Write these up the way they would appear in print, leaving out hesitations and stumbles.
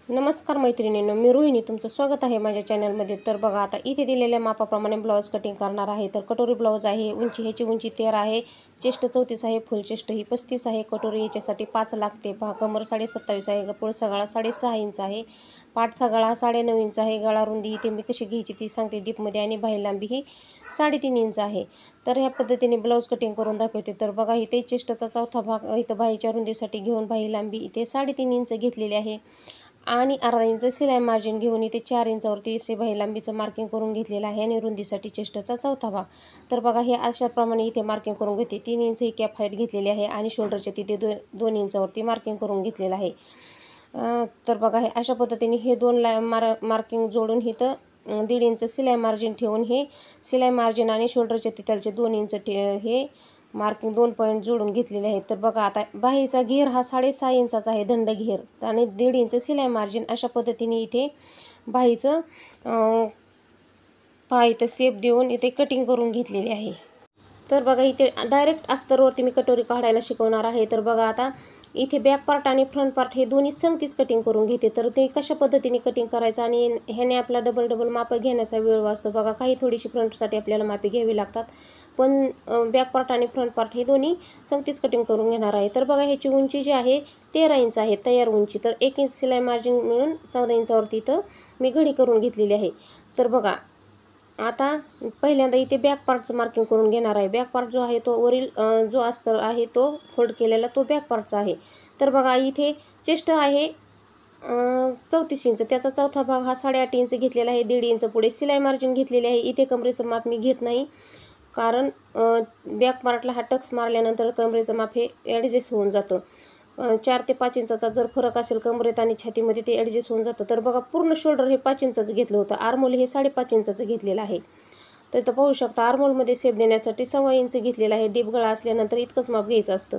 नमस्कार मैत्रिणींनो, मी रोहिणी तुमचं स्वागत आहे माझ्या चॅनलमध्ये। तर बघा, आता इथे दिलेल्या मापाप्रमाणे ब्लाऊज कटिंग करणार आहे। तर कटोरी ब्लाऊज आहे, ह्याची उंची 13 आहे, चेस्ट 34 आहे, फुल चेस्ट ही 35 आहे, कटोरी याच्यासाठी 5 लागते, कमर 27.5 आहे, पुढचा गळा 6.5 इंच आहे, पाठचा गळा 9.5 इंच आहे, गळा रुंदी इथे मी कशी घ्यायची ती सांगते डीपमध्ये, आणि बाही लांबी ही 3.5 इंच आहे। तर ह्या पद्धतीने ब्लाऊज कटिंग करून दाखवते। तर बघा, इथे चेस्टचा चौथा भाग इथं बाहीच्या रुंदीसाठी घेऊन बाही लांबी इथे 3.5 इंच घेतलेली आहे, आणि अर्धा इंच सिलाई मार्जिन घेऊन इथे 4 इंचावरती असे बाही लांबीचं मार्किंग करून घेतलेलं आहे, आणि रुंदीसाठी चेस्टचा चौथा भाग। तर बघा, हे अशाप्रमाणे इथे मार्किंग करून घेते। 3 इंच ही कॅप हाईट घेतलेली आहे, आणि शोल्डरच्या तिथे 2 इंचावरती मार्किंग करून घेतलेलं आहे। तर बघा, हे अशा पद्धतीने हे दोन मार्किंग जोडून इथं 1.5 इंच सिलाई मार्जिन ठेवून हे सिलाई मार्जिन आणि शोल्डरच्या तिथलचे 2 इंच हे मार्किंग 2 पॉईंट जोडून घेतलेले आहेत। तर बघा, आता बाहीचा घेर हा 6.5 इंचाचा आहे, दंड घेर, आणि 1.5 इंच सिलाई मार्जिन अशा पद्धतीने इथे बाहीचं इथं शेप देऊन इथे कटिंग करून घेतलेली आहे। तर बघा, इथे डायरेक्ट अस्तरवरती मी कटोरी काढायला शिकवणार आहे। तर बघा, आता इथे बॅक पार्ट आणि फ्रंट पार्ट हे दोन्ही संगतीच कटिंग करून घेते। तर ते कशा पद्धतीने कटिंग करायचं, आणि ह्याने आपला डबल माप घेण्याचा वेळ वाचतो। बघा, काही थोडीशी फ्रंटसाठी आपल्याला मापे घ्यावी लागतात, पण बॅक पार्ट आणि फ्रंट पार्ट हे दोन्ही संगतीच कटिंग करून घेणार आहे। तर बघा, ह्याची उंची जी आहे 13 इंच आहे, तयार उंची। तर 1 इंच सिलाई मार्जिन मिळून 14 इंचावरती इथं मी घडी करून घेतलेली आहे। तर बघा, आता पहिल्यांदा इथे बॅक पार्टचं मार्किंग करून घेणार आहे। बॅक पार्ट जो आहे तो वरील जो अस्तर आहे तो फोल्ड केलेला तो बॅक पार्टचा आहे। तर बघा, इथे चेस्ट आहे 34 इंच, त्याचा चौथा भाग हा 8.5 इंच घेतलेला आहे, 1.5 इंच पुढे सिलाई मार्जिन घेतलेली आहे। इथे कमरेचं माप मी घेत नाही, कारण बॅक पार्टला हा टक्स मारल्यानंतर कमरेचं माप हे ॲडजस्ट होऊन जातं। 4 ते 5 इंचाचा जर फरक असेल कमरेत आणि छातीमध्ये ते ॲडजस्ट होऊन जातं। तर बघा, पूर्ण शोल्डर हे 5 इंचाचं घेतलं होतं, आर्मोल हे 5.5 इंचाचं घेतलेलं आहे। तर इथं पाहू शकता, आर्मोलमध्ये शेप देण्यासाठी 1.25 इंच घेतलेला आहे, डीप गळा असल्यानंतर इतकंच माप घ्यायचं असतं।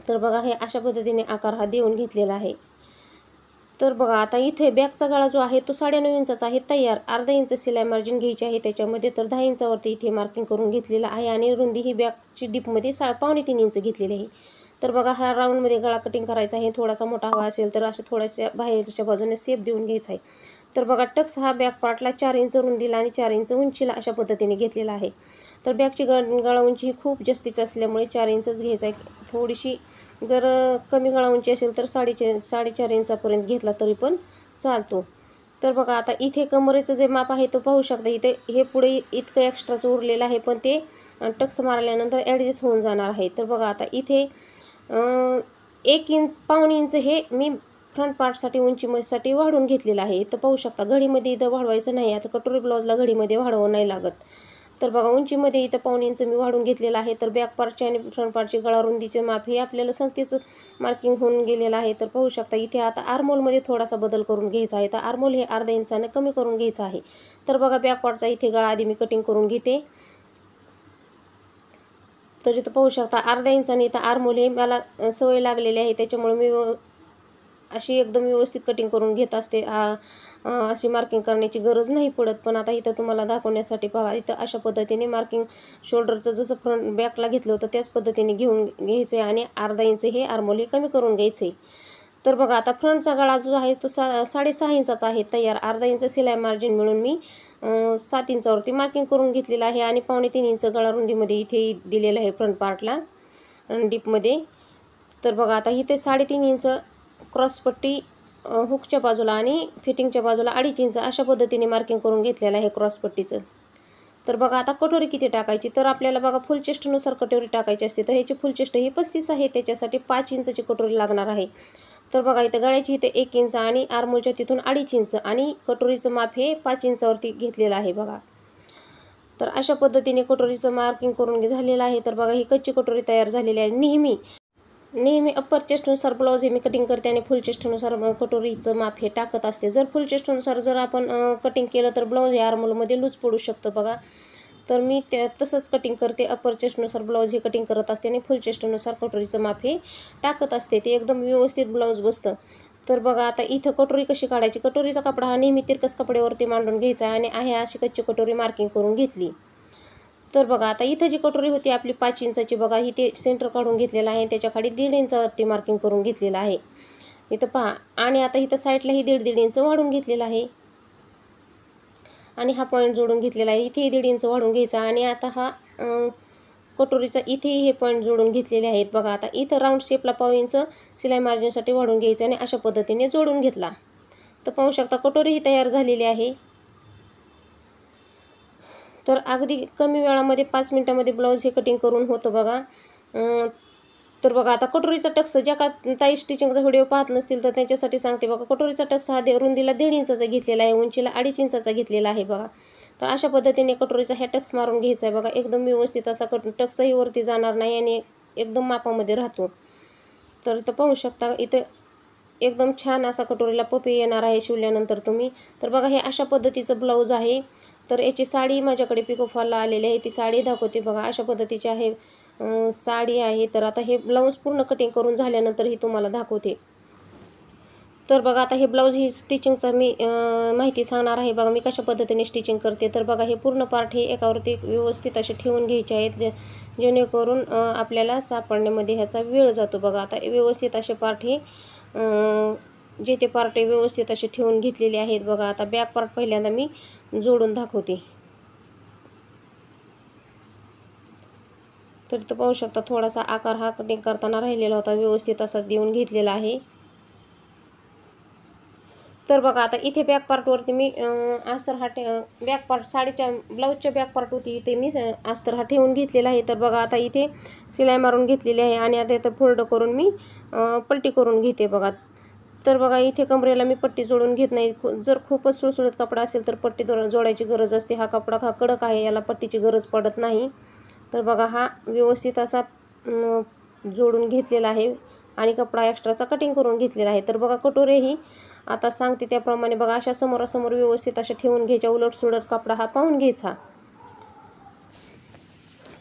तर बघा, हे अशा पद्धतीने आकार हा देऊन घेतलेला आहे। तर बघा, आता इथे बॅकचा गळा जो आहे तो 9.5 इंचाचा आहे, तयार। अर्धा इंच सिलाई मार्जिन घ्यायची आहे त्याच्यामध्ये, तर 10 इंचावरती इथे मार्किंग करून घेतलेलं आहे, आणि रुंदी ही बॅकची डीपमध्ये 3.25 इंच घेतलेली आहे। तर बघा, हा राऊंडमध्ये गळा कटिंग करायचा आहे, थोडासा मोठा हवा असेल तर असं थोड्याशा बाहेरच्या बाजूने शेप देऊन घ्यायचा आहे। तर बघा, टक्स हा बॅक पार्टला 4 इंच रुंदीला आणि 4 इंच उंचीला अशा पद्धतीने घेतलेला आहे। तर बॅकची गळा उंची ही खूप जास्तीच असल्यामुळे 4 इंचच घ्यायचा आहे। थोडीशी जर कमी गळा उंची असेल तर 4.5 इंचापर्यंत घेतला तरी पण चालतो। तर बघा, आता इथे कमरेचं जे माप आहे तो पाहू शकता, इथे हे पुढे इतकं एक्स्ट्राचं उरलेलं आहे, पण ते टक्स मारल्यानंतर ॲडजस्ट होऊन जाणार आहे। तर बघा, आता इथे 1 इंच पाऊण इंच हे मी फ्रंट पार्टसाठी उंचीसाठी वाढवून घेतलेलं आहे। इथं पाहू शकता, घडीमध्ये इथं वाढवायचं नाही, आता कटोरी ब्लाऊजला घडीमध्ये वाढवावं नाही लागत। तर बघा, उंचीमध्ये इथं पाऊण इंच मी वाढवून घेतलेलं आहे। तर बॅक पार्टचे आणि फ्रंट पार्टचे गळा रुंदीचे माप हे आपल्याला संगतीच मार्किंग होऊन गेलेलं आहे। तर पाहू शकता, इथे आता आर्मोलमध्ये थोडासा बदल करून घ्यायचा आहे। तर आर्मोल हे अर्धा इंचाने कमी करून घ्यायचं आहे। तर बघा, बॅक पार्टचा इथे गळा आधी मी कटिंग करून घेते। तर इथं पाहू शकता, अर्धा इंचाने इथं आर्मोल हे मला सवय लागलेली आहे, त्याच्यामुळे मी अशी एकदम व्यवस्थित कटिंग करून घेत असते। अशी मार्किंग करण्याची गरज नाही पडत। पण आता इथं तुम्हाला दाखवण्यासाठी बघा, इथं अशा पद्धतीने मार्किंग शोल्डरचं जसं फ्रंट बॅकला घेतलं होतं त्याच पद्धतीने घेऊन घ्यायचं आहे, आणि अर्धा इंच हे आर्मोल हे कमी करून घ्यायचं आहे। तर बघा, आता फ्रंटचा गळा जो आहे तो 6.5 इंचाचा आहे, तयार। अर्धा इंच सिलाई मार्जिन मिळून मी 7 इंचावरती मार्किंग करून घेतलेलं आहे, आणि 2.25 इंच गळा रुंदीमध्ये इथे दिलेलं आहे फ्रंट पार्टला डीपमध्ये। तर बघा, आता इथे 3.5 इंच क्रॉसपट्टी हुकच्या बाजूला आणि फिटिंगच्या बाजूला 2.5 इंच अशा पद्धतीने मार्किंग करून घेतलेलं आहे क्रॉसपट्टीचं। तर बघा, आता कटोरी किती टाकायची, तर आपल्याला बघा फुल चेस्टनुसार कटोरी टाकायची असते। तर ह्याची फुल चेस्ट ही 35 आहे, त्याच्यासाठी 5 इंचची कटोरी लागणार आहे। तर बघा, इथं गळ्याची इथे 1 इंच आणि आर्मोलच्या तिथून 2.5 इंच, आणि कटोरीचं माप हे 5 इंचावरती घेतलेलं आहे बघा। तर अशा पद्धतीने कटोरीचं मार्किंग करून झालेलं आहे। तर बघा, ही कच्ची कटोरी तयार झालेली आहे। नेहमी अप्पर चेस्टनुसार ब्लाऊज हे मी कटिंग करते, आणि फुल चेस्टनुसार कटोरीचं माप हे टाकत असते। जर फुल चेस्टनुसार जर आपण कटिंग केलं तर ब्लाऊज हे आर्मोलमध्ये लूज पडू शकतं बघा। तर मी तसंच कटिंग करते, अप्पर चेस्टनुसार ब्लाऊज हे कटिंग करत असते, आणि फुल चेस्टनुसार कटोरीचं माप हे टाकत असते, ते एकदम व्यवस्थित ब्लाऊज बसतं। तर बघा, आता इथं कटोरी कशी काढायची, कटोरीचा कपडा हा नेहमी तिरकस कपड्यावरती मांडून घ्यायचा, आणि आहे अशी कच्ची कटोरी मार्किंग करून घेतली। तर बघा, आता इथं जी कटोरी होती आपली 5 इंचाची बघा, ही ते सेंटर काढून घेतलेलं आहे, त्याच्या खाली 1.5 इंचावरती मार्किंग करून घेतलेलं आहे। इथं पहा. आणि आता इथं साईडला ही 1.5 इंच वाढून घेतलेला आहे आणि हा पॉईंट जोडून घेतलेला आहे. इथे 1.5 इंच वाढून घ्यायचा आणि आता हा कटोरीचा इथेही हे पॉईंट जोडून घेतलेले आहेत बघा. आता इथं राऊंड शेपला 1.5 इंच शिलाई मार्जिनसाठी वाढून घ्यायचं आणि अशा पद्धतीने जोडून घेतला. तर पाहू शकता कटोरीही तयार झालेली आहे. तर अगदी कमी वेळामध्ये 5 मिनिटामध्ये ब्लाऊज हे कटिंग करून होतं बघा. तर बघा आता कटोरीचा टक्स ज्या का ताई स्टिचिंगचा व्हिडिओ पाहत नसतील तर त्यांच्यासाठी सांगते बघा. कटोरीचा टक्स हा रुंदीला 1.5 इंचाचा घेतलेला आहे, उंचीला 2.5 इंचाचा घेतलेला आहे बघा. तर अशा पद्धतीने कटोरीचा ह्या टक्स मारून घ्यायचा आहे बघा. एकदम व्यवस्थित असा टक्सही वरती जाणार नाही आणि एकदम मापामध्ये राहतो. तर पाहू शकता इथं एकदम छान असा कटोरीला पपी येणार आहे शिवल्यानंतर तुम्ही. तर बघा हे अशा पद्धतीचं ब्लाऊज आहे. तर याची साडी माझ्याकडे पिको फॉलला आलेली आहे, ती साडी दाखवते बघा. अशा पद्धतीची आहे साडी आहे. तर आता हे ब्लाऊज पूर्ण कटिंग करून झाल्यानंतर ही तुम्हाला दाखवते. तर बघा आता हे ब्लाऊज ही स्टिचिंगचा मी माहिती सांगणार आहे बघा. मी कशा पद्धतीने स्टिचिंग करते. तर बघा हे पूर्ण पार्ट हे एकावरती व्यवस्थित असे ठेवून घ्यायचे आहेत जेणेकरून आपल्याला सापडण्यामध्ये ह्याचा वेळ जातो बघा. आता व्यवस्थित असे पार्ट हे जे ते पार्ट व्यवस्थित असे ठेवून घेतलेले आहेत बघा. आता बॅक पार्ट पहिल्यांदा मी जोडून दाखवते. तर इथं पाहू शकता थोडासा आकार हा कटिंग करताना राहिलेला होता, व्यवस्थित असा देऊन घेतलेला आहे. तर बघा आता इथे बॅक पार्टवरती मी अस्तर हा बॅक पार्ट साडीच्या ब्लाऊजच्या बॅक पार्ट होती इथे मी अस्तर हा ठेवून घेतलेला आहे. तर बघा आता इथे शिलाई मारून घेतलेली आहे आणि आता इथं फोल्ड करून मी पलटी करून घेते बघा. तर बघा इथे कमरेला मी पट्टी जोडून घेत नाही. जर खूपच सुळसुळीत कपडा असेल तर पट्टी जोडायची गरज असते. हा कपडा हा कडक आहे, याला पट्टीची गरज पडत नाही. तर बघा हा व्यवस्थित असा जोडून घेतलेला आहे आणि कपडा एक्स्ट्राचा कटिंग करून घेतलेला आहे. तर बघा कटोरेही आता सांगते त्याप्रमाणे बघा अशा समोरासमोर व्यवस्थित अशा ठेवून घ्यायच्या. उलटसुलट कपडा हा पाहून घ्यायचा.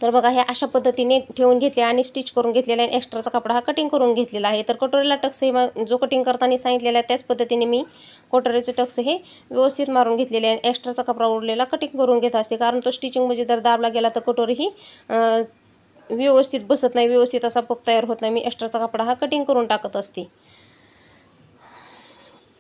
तर बघा ह्या अशा पद्धतीने ठेवून घेतले आणि स्टिच करून घेतलेला आहे. एक्स्ट्राचा कपडा हा कटिंग करून घेतलेला आहे. तर कटोरीला टक्स हे जो कटिंग करताना सांगितलेला आहे त्याच पद्धतीने मी कटोरीचे टक्स हे व्यवस्थित मारून घेतलेले आहे. एक्स्ट्राचा कपडा उरलेला कटिंग करून घेत असते, कारण तो स्टिचिंगमध्ये जर दाबला गेला तर कटोरी ही व्यवस्थित बसत नाही, व्यवस्थित असा पप तयार होत नाही. मी एक्स्ट्राचा कपडा हा कटिंग करून टाकत असते.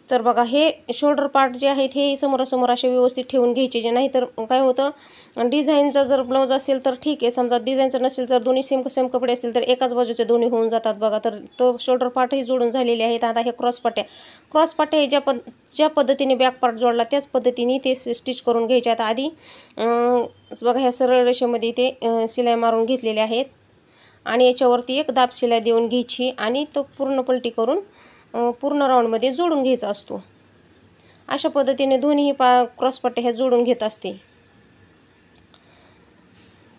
तर बघा हे शोल्डर पार्ट जे आहेत हे समोरासमोर असे व्यवस्थित ठेवून घ्यायचे. जे नाही तर काय होतं डिझाईनचा जर ब्लाऊज असेल तर ठीक आहे, समजा डिझाईनचं नसेल तर दोन्ही सेम कपडे असतील तर एकाच बाजूचे दोन्ही होऊन जातात बघा. तर तो शोल्डर पार्टही जोडून झालेले आहेत. आता हे क्रॉस पट्ट्या हे ज्या पद्धतीने बॅक पार्ट जोडला त्याच पद्धतीने ते स्टिच करून घ्यायचे. आता आधी बघा ह्या सरळ रेषेमध्ये ते शिलाई मारून घेतलेले आहेत आणि याच्यावरती एक दाब शिलाई देऊन घ्यायची आणि तो पूर्ण पलटी करून पूर्ण राऊंडमध्ये जोडून घ्यायचा असतो. अशा पद्धतीने दोन्ही क्रॉसपट्ट्या ह्या जोडून घेत असते.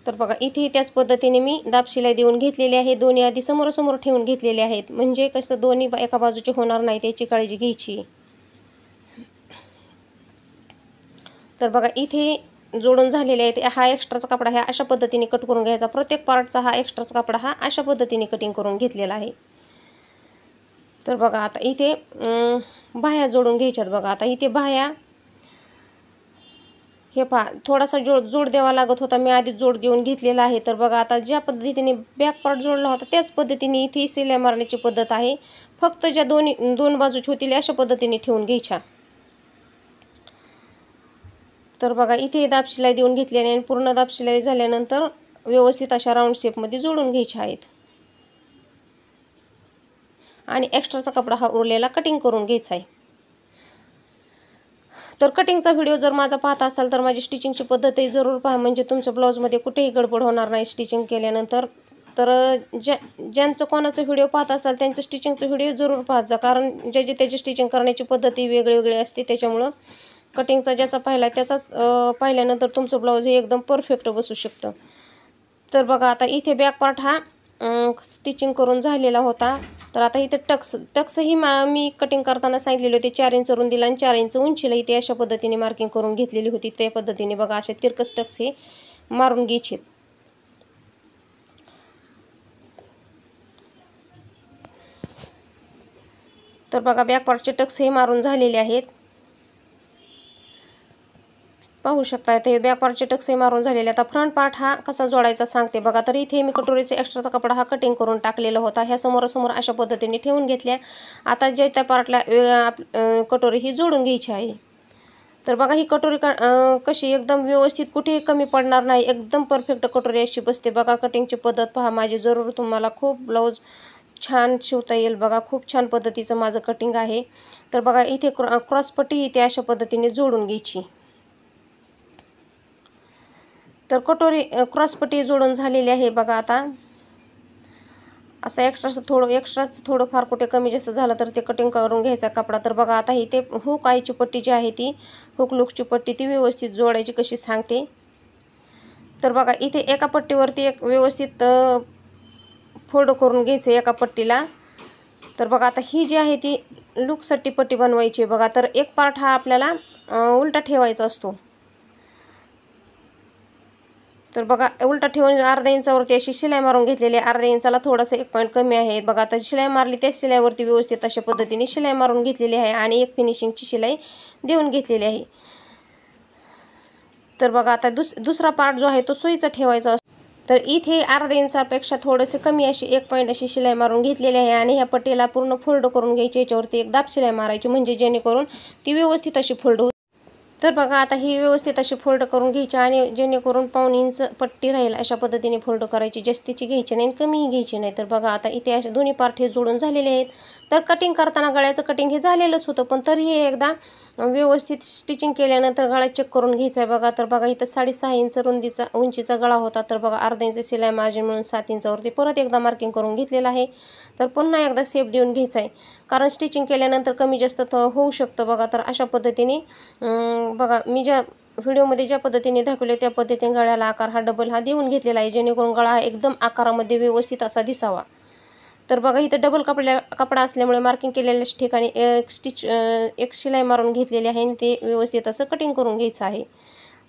तर बघा इथे त्याच पद्धतीने मी दाब शिलाई देऊन घेतलेली आहे. दोन्ही आधी समोरासमोर ठेवून घेतलेले आहेत, म्हणजे कसं दोन्ही एका बाजूचे होणार नाही त्याची काळजी घ्यायची. तर बघा इथे जोडून झालेले आहेत. हा एक्स्ट्राचा कपडा ह्या अशा पद्धतीने कट करून घ्यायचा. प्रत्येक पार्टचा हा एक्स्ट्राचा कपडा हा अशा पद्धतीने कटिंग करून घेतलेला आहे. तर बघा आता इथे बाह्या जोडून घ्यायच्यात बघा. आता इथे बाह्या हे पहा थोडासा जोड द्यावा लागत होता, मी आधी जोड देऊन घेतलेला आहे. तर बघा आता ज्या पद्धतीने बॅक पार्ट जोडला होता त्याच पद्धतीने इथे शिलाई मारण्याची पद्धत आहे. फक्त ज्या दोन बाजूची होतील अशा पद्धतीने ठेवून घ्यायच्या. तर बघा इथे दाब शिलाई देऊन घेतल्याने आणि पूर्ण दाब शिलाई झाल्यानंतर व्यवस्थित अशा राऊंड शेपमध्ये जोडून घ्यायच्या आहेत आणि एक्स्ट्राचा कपडा हा उरलेला कटिंग करून घ्यायचा आहे. तर कटिंगचा व्हिडिओ जर माझा पाहत असाल तर माझी स्टिचिंगची पद्धतही जरूर पहा, म्हणजे तुमच्या ब्लाऊजमध्ये कुठेही गडबड होणार नाही स्टिचिंग केल्यानंतर. तर ज्यांचं कोणाचं व्हिडिओ पाहत असाल त्यांचं स्टिचिंगचं व्हिडिओ जरूर पाहत जा, कारण ज्याची त्याची स्टिचिंग करण्याची पद्धती वेगळी असते. त्याच्यामुळं कटिंगचा ज्याचा पाहिला त्याचाच पाहिल्यानंतर तुमचं ब्लाऊज हे एकदम परफेक्ट बसू शकतं. तर बघा आता इथे बॅक पार्ट हा स्टिचिंग करून झालेला होता. तर आता इथे टक्सही मी कटिंग करताना सांगितलेले होते 4 इंच रुंदीला आणि 4 इंच उंचीला इथे अशा पद्धतीने मार्किंग करून घेतलेली होती. त्या पद्धतीने बघा असे तिरकस टक्स हे मारून घ्यायचे. तर बघा बॅक पार्टचे टक्स हे मारून झालेले आहेत. पाहू शकता ते बॅक पार्टचे टक्से मारून झालेले. आता फ्रंट पार्ट हा कसा जोडायचा सांगते बघा. तर इथे मी कटोरीचा एक्स्ट्राचा कपडा हा कटिंग करून टाकलेला होता. ह्या समोरासमोर अशा पद्धतीने ठेवून घेतल्या. आता जे त्या पार्टला कटोरी ही जोडून घ्यायची आहे. तर बघा ही कटोरी कशी एकदम व्यवस्थित, कुठेही कमी पडणार नाही, एकदम परफेक्ट कटोरी अशी बसते बघा. कटिंगची पद्धत पहा माझी, जरूर तुम्हाला खूप ब्लाऊज छान शिवता येईल बघा. खूप छान पद्धतीचं माझं कटिंग आहे. तर बघा इथे क्रॉसपट्टी इथे अशा पद्धतीने जोडून घ्यायची. तर कटोरी क्रॉसपट्टी जोडून झालेली आहे बघा. आता असं एक्स्ट्राचं थोडंफार कुठे कमी जास्त झालं तर ते कटिंग करून घ्यायचा कपडा. तर बघा आता इथे हुक आयची पट्टी जी आहे ती हुक लूकची पट्टी ती व्यवस्थित जोडायची कशी सांगते. तर बघा इथे एका पट्टीवरती एक व्यवस्थित फोल्ड करून घ्यायचं एका पट्टीला. तर बघा आता ही जी आहे ती लूकसाठी पट्टी बनवायची बघा. तर एक पार्ट हा आपल्याला उलटा ठेवायचा असतो. तर बघा उलटा ठेवून अर्ध्या इंचावरती अशी शिलाई मारून घेतलेली आहे. अर्ध्या इंचाला थोडंसं 1 पॉईंट कमी आहे बघा. आता शिलाई मारली त्या शिलाईवरती व्यवस्थित अशा पद्धतीने शिलाई मारून घेतलेली आहे आणि एक फिनिशिंगची शिलाई देऊन घेतलेली आहे. तर बघा आता दुसरा पार्ट जो आहे तो सुईचा ठेवायचा असतो. तर इथे अर्ध्या इंचापेक्षा थोडेसे कमी अशी 1 पॉईंट अशी शिलाई मारून घेतलेली आहे आणि ह्या पट्टीला पूर्ण फोल्ड करून घ्यायची. याच्यावरती एक दाब शिलाई मारायची म्हणजे जेणेकरून ती व्यवस्थित अशी फोल्ड होईल. तर बघा आता ही व्यवस्थित अशी फोल्ड करून घ्यायची आणि जेणेकरून 1.5 इंच पट्टी राहील अशा पद्धतीने फोल्ड करायची. जास्तीची घ्यायची नाही आणि कमीही घ्यायची नाही. तर बघा आता इथे असे दोन्ही पार्ट हे जोडून झालेले आहेत. तर कटिंग करताना गळ्याचं कटिंग हे झालेलंच होतं, पण तरीही एकदा व्यवस्थित स्टिचिंग केल्यानंतर गळा चेक करून घ्यायचा आहे बघा. तर बघा इथं 6.5 इंच उंचीचा गळा होता. तर बघा अर्धा इंच शिलाई मार्जिन म्हणून 7 इंचावरती परत एकदा मार्किंग करून घेतलेलं आहे. तर पुन्हा एकदा सेप देऊन घ्यायचा आहे, कारण स्टिचिंग केल्यानंतर कमी जास्त होऊ शकतं बघा. तर अशा पद्धतीने बघा मी ज्या व्हिडिओमध्ये ज्या पद्धतीने दाखवले त्या पद्धतीने गळ्याला आकार हा डबल हा देऊन घेतलेला आहे, जेणेकरून गळा एकदम आकारामध्ये व्यवस्थित असा दिसावा. तर बघा इथं डबल कपडा असल्यामुळे मार्किंग केलेल्या ठिकाणी एक शिलाई मारून घेतलेली आहे आणि ते व्यवस्थित असं कटिंग करून घ्यायचं आहे,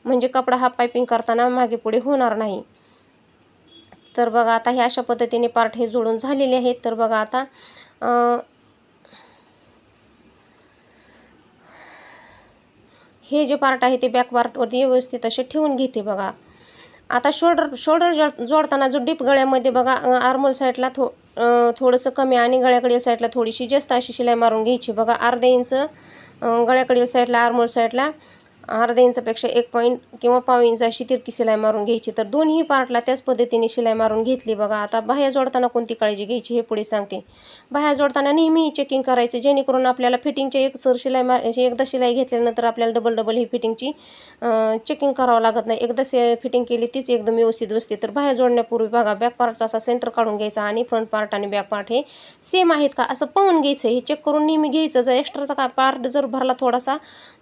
म्हणजे कपडा हा पायपिंग करताना मागे पुढे होणार नाही. तर बघा आता हे अशा पद्धतीने पार्ट हे जोडून झालेले आहेत. तर बघा आता हे जे पार्ट आहे ते बॅक पार्टवरती व्यवस्थित असे ठेवून घेते बघा. आता शोल्डर जोडताना जो डीप गळ्यामध्ये बघा आर्मोल साईडला थोडंसं कमी आणि गळ्याकडील साईडला थोडीशी जास्त अशी शिलाई मारून घ्यायची बघा. अर्धा इंच गळ्याकडील साईडला आर्मोल साईडला अर्धा इंचापेक्षा 1 पॉईंट किंवा 1.5 इंच अशी तिरकी शिलाई मारून घ्यायची. तर दोन्ही पार्टला त्याच पद्धतीने शिलाई मारून घेतली बघा. आता बाह्या जोडताना कोणती काळजी घ्यायची हे पुढे सांगते. बाह्या जोडताना नेहमी चेकिंग करायचं, जेणेकरून आपल्याला फिटिंगची एकदा शिलाई घेतल्यानंतर आपल्याला डबल ही फिटिंगची चेकिंग करावं लागत नाही. एकदा फिटिंग केली तीच एकदम व्यवस्थित बसते. तर बाह्या जोडण्यापूर्वी बघा बॅक पार्टचा असा सेंटर काढून घ्यायचा आणि फ्रंट पार्ट आणि बॅक पार्ट हे सेम आहेत का असं पाहून घ्यायचं. हे चेक करून नेहमी घ्यायचं. जर एक्स्ट्राचा पार्ट जर भरला थोडासा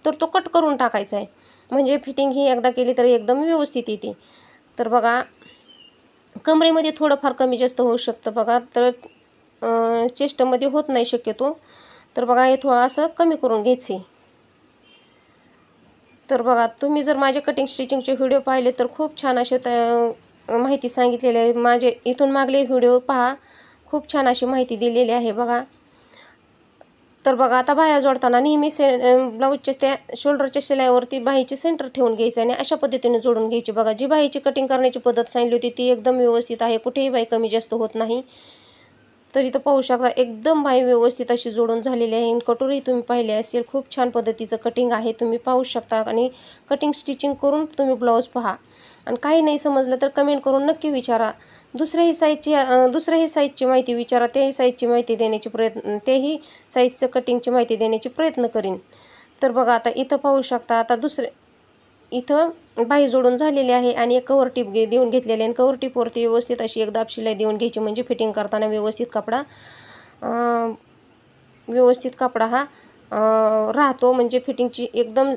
तर तो कट करून टाकायचा आहे, म्हणजे फिटिंग ही एकदा केली तर एकदम व्यवस्थित येते. तर बघा कमरेमध्ये थोडंफार कमी जास्त होऊ शकतं बघा, तर चेस्टमध्ये होत नाही शक्यतो. तर बघा हे थोडं असं कमी करून घ्यायचे. तर बघा तुम्ही जर माझे कटिंग स्टिचिंगचे व्हिडिओ पाहिले तर खूप छान असे माहिती सांगितलेली आहे. माझे इथून मागले व्हिडिओ पहा, खूप छान अशी माहिती दिलेली आहे बघा. तर बघा आता बाह्या जोडताना नेहमी ब्लाऊजच्या त्या शोल्डरच्या शिलाईवरती बाहीचे सेंटर ठेवून घ्यायचं आणि अशा पद्धतीने जोडून घ्यायची बघा. जी बाहीची कटिंग करण्याची पद्धत सांगितली होती ती एकदम व्यवस्थित आहे, कुठेही बाही कमी जास्त होत नाही. तर इथं पाहू शकता एकदम बाही व्यवस्थित अशी जोडून झालेली आहे. कटोरी तुम्ही पाहिली असेल, खूप छान पद्धतीचं कटिंग आहे, तुम्ही पाहू शकता. आणि कटिंग स्टिचिंग करून तुम्ही ब्लाऊज पहा आणि काही नाही समजलं तर कमेंट करून नक्की विचारा. दुसऱ्याही साईजची माहिती विचारा, तेही साईजची माहिती देण्याची तेही साईजचं कटिंगची माहिती देण्याची प्रयत्न करीन. तर बघा आता इथं पाहू शकता. आता इथं बाही जोडून झालेली आहे आणि एक कवर टिप देऊन घेतलेली आहे. कवर टिपवरती व्यवस्थित अशी एक दाब शिलाई देऊन घ्यायची, म्हणजे फिटिंग करताना व्यवस्थित कपडा हा राहतो, म्हणजे फिटिंगची एकदम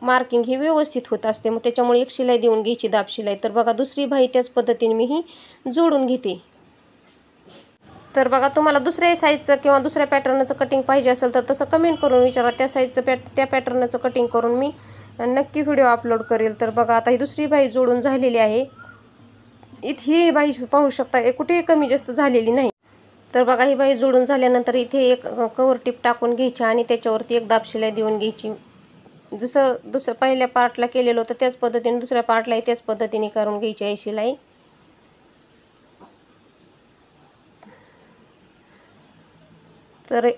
मार्किंग ही व्यवस्थित होत असते. मग त्याच्यामुळे एक शिलाई देऊन घ्यायची, दाब शिलाई. तर बघा दुसरी बाही त्याच पद्धतीने मी ही जोडून घेते. तर बघा तुम्हाला दुसऱ्या साईजचं किंवा दुसऱ्या पॅटर्नचं कटिंग पाहिजे असेल तर तसं कमेंट करून विचारा. त्या साईजचं त्या पॅटर्नचं कटिंग करून मी नक्की व्हिडिओ अपलोड करेल. तर बघा आता ही दुसरी बाही जोडून झालेली आहे. ही बाही पाहू शकता कुठेही कमी जास्त झालेली नाही. तर बघा ही बाही जोडून झाल्यानंतर इथे एक कवर टिप टाकून घ्यायची आणि त्याच्यावरती एक दाब शिलाई देऊन घ्यायची, जसं दुसऱ्या पहिल्या पार्टला केलेलं होतं त्याच पद्धतीने दुसऱ्या पार्टलाही त्याच पद्धतीने करून घ्यायची आहे शिलाई. तर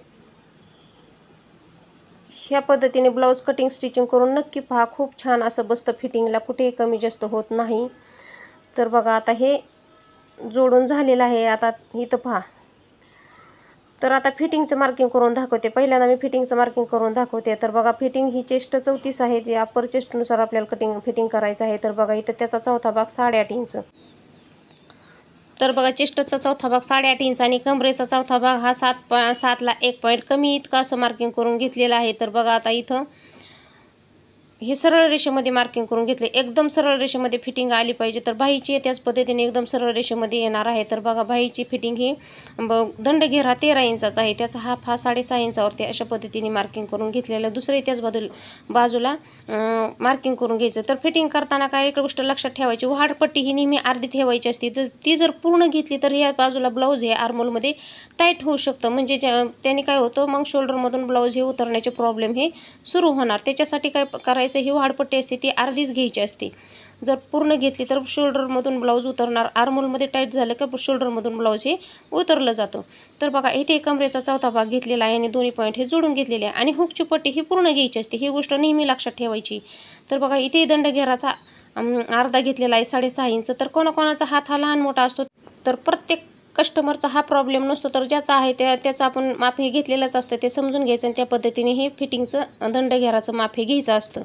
ह्या पद्धतीने ब्लाऊज कटिंग स्टिचिंग करून नक्की पहा. खूप छान असं बसतं फिटिंगला, कुठेही कमी जास्त होत नाही. तर बघा आता हे जोडून झालेलं आहे. आता इथं पहा. तर आता फिटिंगचं मार्किंग करून दाखवते. पहिल्यांदा मी फिटिंगचं मार्किंग करून दाखवते. तर बघा फिटिंग ही चेस्ट 34 आहे. ती अप्पर चेस्टनुसार आपल्याला फिटिंग करायचं आहे. तर बघा इथं त्याचा चौथा भाग 8.5 इंच. तर बघा चेस्टचा चौथा भाग 8.5 इंच आणि कमरेचा चौथा भाग हा 7ला 1 पॉईंट कमी इतका असं मार्किंग करून घेतलेलं आहे. तर बघा आता इथं हे सरळ रेषेमध्ये मार्किंग करून घेतले. एकदम सरळ रेषेमध्ये फिटिंग आली पाहिजे. तर बाहीची त्याच पद्धतीने एकदम सरळ रेषेमध्ये येणार आहे. तर बघा बाहीची फिटिंग ही दंडघेर हा 13 इंचाचा आहे. त्याचा हाफ हा 6.5 इंचावरती अशा पद्धतीने मार्किंग करून घेतलेलं. दुसरंही त्याच बाजूला मार्किंग करून घ्यायचं. तर फिटिंग करताना काय एक गोष्ट लक्षात ठेवायची, वाढपट्टी ही नेहमी अर्धी ठेवायची असते. तर ती जर पूर्ण घेतली तर या बाजूला ब्लाऊज हे आर्मोलमध्ये टाईट होऊ शकतं. म्हणजे त्याने काय होतं, मग शोल्डरमधून ब्लाऊज हे उतरण्याचे प्रॉब्लेम हे सुरू होणार. त्याच्यासाठी काय करायचं, ही वाढपट्टी असते ती अर्धीच घ्यायची असते. जर पूर्ण घेतली तर शोल्डरमधून ब्लाऊज उतरणार. आर्मोलमध्ये टाईट झालं का शोल्डरमधून ब्लाऊज हे उतरलं जातं. तर बघा इथे कमरेचा चौथा भाग घेतलेला आहे आणि दोन्ही पॉईंट हे जोडून घेतलेले आहे आणि हुकची पट्टी ही पूर्ण घ्यायची असते. ही गोष्ट नेहमी लक्षात ठेवायची. तर बघा इथे दंडघेराचा अर्धा घेतलेला आहे 6.5 इंच. तर कोणाकोणाचा हात हा लहान मोठा असतो. तर प्रत्येक कस्टमरचा हा प्रॉब्लेम नसतो. तर ज्याचा आहे त्याचं आपण माप हे घेतलेलंच असतं. ते समजून घ्यायचं आणि त्या पद्धतीने हे फिटिंगचं दंडघेराचं माप हे घ्यायचं असतं.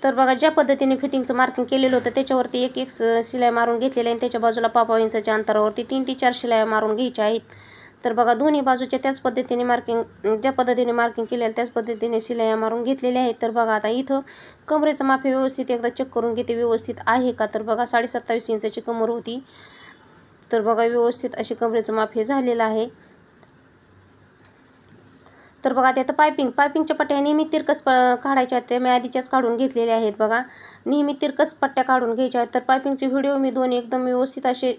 तर बघा ज्या पद्धतीने फिटिंगचं मार्किंग केलेलं होतं त्याच्यावरती एक शिलाई मारून घेतलेली आहे आणि त्याच्या बाजूला 5 इंचाच्या अंतरावरती 3 ते 4 शिलाई मारून घ्यायच्या आहेत. तर बघा दोन्ही बाजूच्या त्याच पद्धतीने ज्या पद्धतीने मार्किंग केलेलं त्याच पद्धतीने शिलाई मारून घेतलेल्या आहेत. तर बघा आता इथं कमरेचं माप हे व्यवस्थित एकदा चेक करून घेते व्यवस्थित आहे का. तर बघा 27.5 इंचाची कमर होती. तर बघा व्यवस्थित अशी कमरेचं माप हे झालेलं आहे. तर बघा आता पायपिंगच्या पट्ट्या नेहमी तिरकस काढायच्या आहेत. त्या मी आधीच्याच काढून घेतलेल्या आहेत. बघा नेहमी तिरकस पट्ट्या काढून घ्यायच्या आहेत. तर पायपिंगचे व्हिडिओ मी दोन एकदम व्यवस्थित असे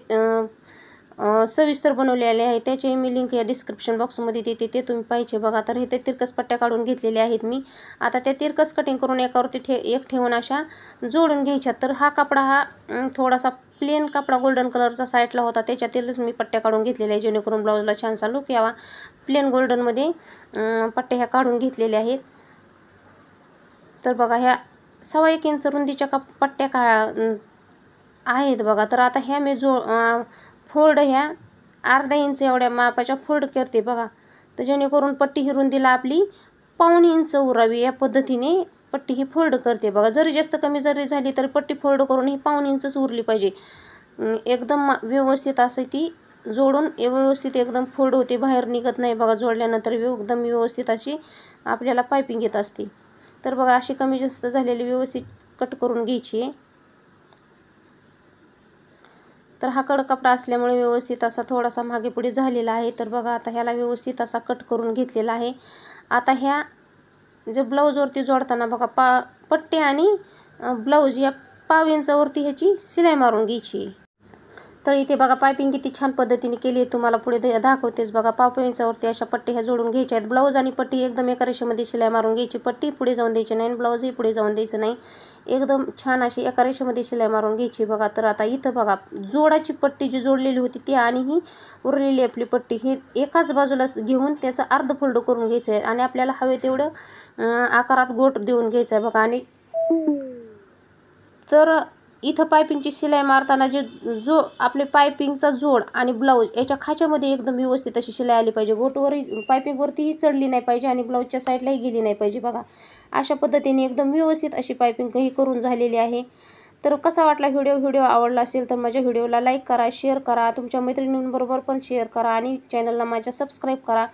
सविस्तर बनवलेले आहे. त्याची मी लिंक या डिस्क्रिप्शन बॉक्समध्ये देते, ते तुम्ही पाहिजे बघा. तर हे तिरकस पट्ट्या काढून घेतलेल्या आहेत मी. आता त्या तिरकस कटिंग करून एकावरती एक ठेवून अशा जोडून घ्यायच्या. तर हा कपडा हा थोडासा प्लेन कपडा गोल्डन कलरचा साईडला होता, त्याच्यातीलच मी पट्ट्या काढून घेतलेल्या आहे जेणेकरून ब्लाऊजला छानसा लुक यावा. प्लेन गोल्डनमध्ये पट्ट्या ह्या काढून घेतलेल्या आहेत. तर बघा ह्या 1.25 इंच रुंदीच्या पट्ट्या आहेत बघा. तर आता ह्या मी फोल्ड ह्या अर्धा इंच एवढ्या मापाच्या फोल्ड करते बघा. तर जेणेकरून पट्टी ही रुंदीला आपली 1.25 इंच उरावी या पद्धतीने पट्टी ही फोल्ड करते बघा. जरी जास्त कमी जरी झाली तरी पट्टी फोल्ड करून ही 1.25 इंचच उरली पाहिजे. एकदम व्यवस्थित असं ती जोडून व्यवस्थित एकदम फोल्ड होते, बाहेर निघत नाही बघा. जोडल्यानंतर एकदम व्यवस्थित अशी आपल्याला पायपिंग येत असते. तर बघा अशी कमी जास्त झालेली व्यवस्थित कट करून घ्यायची आहे. तर हा कडक कपडा असल्यामुळे व्यवस्थित असा थोडासा मागे पुढे झालेला आहे. तर बघा आता ह्याला व्यवस्थित असा कट करून घेतलेला आहे. आता ह्या जे ब्लाऊजवरती जोडताना बघा पट्टी आणि ब्लाऊज या 1.5 इंचावरती ह्याची शिलाई मारून घ्यायची. तर इथे बघा पायपिंग किती छान पद्धतीने केली आहे, तुम्हाला पुढे दाखवतेच बघा. 1.5 इंचावरती अशा पट्टी ह्या जोडून घ्यायच्या आहेत. ब्लाऊज आणि पट्टी एकदम एका रेषेमध्ये शिलाई मारून घ्यायची. पट्टी पुढे जाऊन द्यायची नाही आणि ब्लाऊजही पुढे जाऊन द्यायचं नाही. एकदम छान अशी एका रेषेमध्ये शिलाई मारून घ्यायची बघा. तर आता इथं बघा जोडाची पट्टी जी जोडलेली होती ती आणि ही उरलेली आपली पट्टी ही एकाच बाजूला घेऊन त्याचं अर्ध फोल्ड करून घ्यायचं आहे आणि आपल्याला हवे तेवढं आकारात गोट देऊन घ्यायचं आहे बघा. आणि तर इथं पायपिंगची शिलाई मारताना जो आपले पायपिंगचा जोड आणि ब्लाऊज याच्या खाच्यामध्ये एकदम व्यवस्थित अशी शिलाई आली पाहिजे. गोटवरही पायपिंगवरतीही चढली नाही पाहिजे आणि ब्लाऊजच्या साईडलाही गेली नाही पाहिजे बघा. अशा पद्धतीने एकदम व्यवस्थित अशी पायपिंग ही करून झालेली आहे. तर कसा वाटला व्हिडिओ आवडला असेल तर माझ्या व्हिडिओला लाईक करा, शेअर करा, तुमच्या मैत्रिणींबरोबर पण शेअर करा आणि चॅनलला माझ्या सबस्क्राईब करा.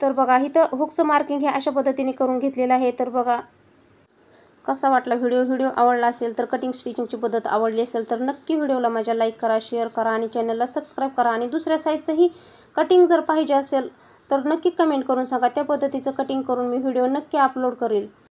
तर बघा इथं हुकचं मार्किंग हे अशा पद्धतीने करून घेतलेलं आहे. तर बघा कसा वाटला व्हिडिओ आवडला असेल तर कटिंग स्टिचिंगची पद्धत आवडली असेल तर नक्की व्हिडिओला माझ्या लाईक करा, शेअर करा आणि चॅनलला सबस्क्राईब करा. आणि दुसऱ्या साईजचंही कटिंग जर पाहिजे असेल तर नक्की कमेंट करून सांगा. त्या पद्धतीचं कटिंग करून मी व्हिडिओ नक्की अपलोड करेल.